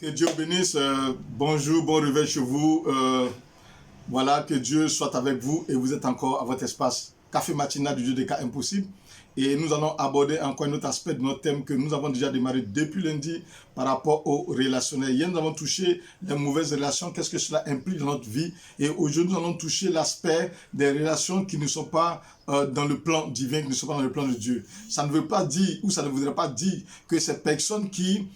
Que Dieu bénisse. Bonjour, bon réveil chez vous. Voilà, que Dieu soit avec vous et vous êtes encore à votre espace Café matinal du Dieu des cas impossibles. Et nous allons aborder encore un autre aspect de notre thème que nous avons déjà démarré depuis lundi par rapport aux relationnels. Hier, nous avons touché les mauvaises relations, qu'est-ce que cela implique dans notre vie. Et aujourd'hui, nous allons toucher l'aspect des relations qui ne sont pas dans le plan divin, qui ne sont pas dans le plan de Dieu. Ça ne veut pas dire, ou ça ne voudrait pas dire que ces personnes qui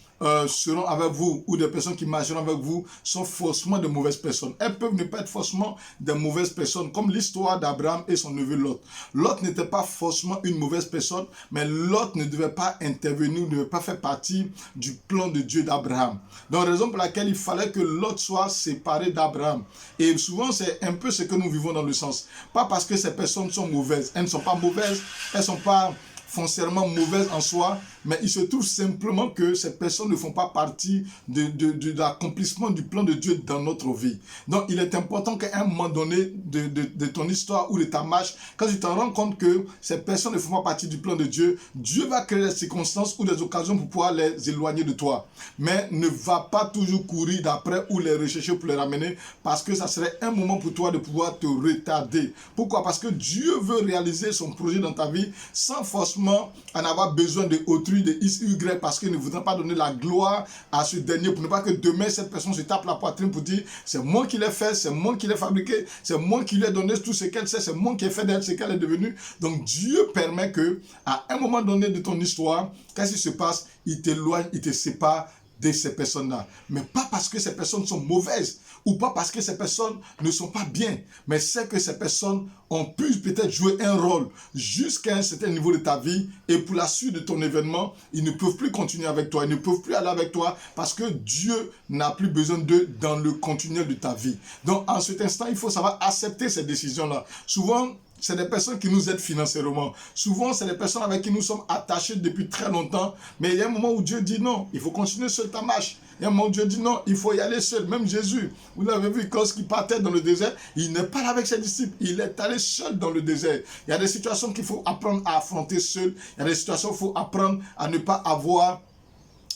seront avec vous ou des personnes qui marcheront avec vous sont forcément de mauvaises personnes. Elles peuvent ne pas être forcément de mauvaises personnes, comme l'histoire d'Abraham et son neveu Lot. Lot n'était pas forcément une mauvaise personne, mais Lot ne devait pas intervenir, ne devait pas faire partie du plan de Dieu d'Abraham. Donc, raison pour laquelle il fallait que Lot soit séparé d'Abraham. Et souvent, c'est un peu ce que nous vivons dans le sens. Pas parce que ces personnes sont mauvaises. Elles ne sont pas mauvaises, elles ne sont pas foncièrement mauvaises en soi, mais il se trouve simplement que ces personnes ne font pas partie de l'accomplissement du plan de Dieu dans notre vie. Donc, il est important qu'à un moment donné de ton histoire ou de ta marche, quand tu te rends compte que ces personnes ne font pas partie du plan de Dieu, Dieu va créer des circonstances ou des occasions pour pouvoir les éloigner de toi. Mais ne va pas toujours courir d'après ou les rechercher pour les ramener, parce que ça serait un moment pour toi de pouvoir te retarder. Pourquoi? Parce que Dieu veut réaliser son projet dans ta vie sans forcément en avoir besoin de autrui, de X, Y, parce qu'il ne voudra pas donner la gloire à ce dernier, pour ne pas que demain cette personne se tape la poitrine pour dire c'est moi qui l'ai fait, c'est moi qui l'ai fabriqué, c'est moi qui lui ai donné tout ce qu'elle sait, c'est moi qui ai fait d'elle ce qu'elle est devenue. Donc Dieu permet que à un moment donné de ton histoire, qu'est-ce qui se passe? Il t'éloigne, il te sépare de ces personnes-là. Mais pas parce que ces personnes sont mauvaises ou pas parce que ces personnes ne sont pas bien, mais c'est que ces personnes ont pu peut-être jouer un rôle jusqu'à un certain niveau de ta vie et pour la suite de ton événement, ils ne peuvent plus continuer avec toi, ils ne peuvent plus aller avec toi parce que Dieu n'a plus besoin d'eux dans le continuel de ta vie. Donc, en cet instant, il faut savoir accepter ces décisions-là. Souvent, c'est des personnes qui nous aident financièrement. Souvent, c'est des personnes avec qui nous sommes attachés depuis très longtemps. Mais il y a un moment où Dieu dit non, il faut continuer seul ta marche. Il y a un moment où Dieu dit non, il faut y aller seul. Même Jésus, vous l'avez vu, lorsqu'il partait dans le désert, il n'est pas là avec ses disciples. Il est allé seul dans le désert. Il y a des situations qu'il faut apprendre à affronter seul. Il y a des situations qu'il faut apprendre à ne pas avoir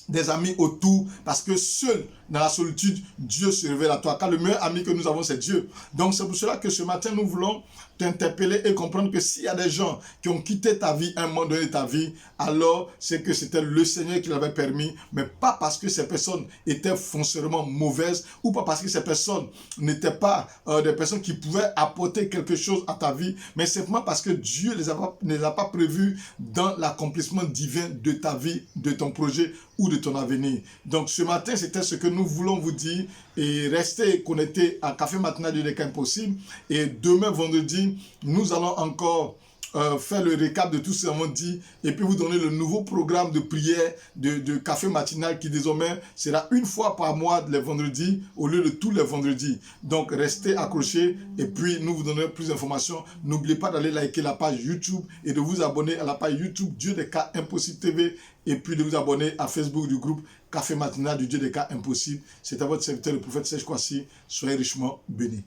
des amis autour, parce que seul, dans la solitude, Dieu se révèle à toi. Car le meilleur ami que nous avons, c'est Dieu. Donc, c'est pour cela que ce matin, nous voulons t'interpeller et comprendre que s'il y a des gens qui ont quitté ta vie, à un moment donné de ta vie, alors c'est que c'était le Seigneur qui l'avait permis, mais pas parce que ces personnes étaient foncièrement mauvaises ou pas parce que ces personnes n'étaient pas des personnes qui pouvaient apporter quelque chose à ta vie, mais simplement parce que Dieu ne les a pas prévues dans l'accomplissement divin de ta vie, de ton projet ou de ton avenir. Donc ce matin, c'était ce que nous voulons vous dire et restez connectés à Café Matinal du Déca Impossible. Et demain, vendredi, nous allons encore faire le récap de tout ce qu'on dit et puis vous donner le nouveau programme de prière de Café Matinal qui désormais sera une fois par mois les vendredis au lieu de tous les vendredis. Donc restez accrochés et puis nous vous donnerons plus d'informations. N'oubliez pas d'aller liker la page YouTube et de vous abonner à la page YouTube Dieu des cas impossibles TV et puis de vous abonner à Facebook du groupe Café Matinal du Dieu des cas impossibles. C'est à votre serviteur le prophète Serge Kouassi. Soyez richement bénis.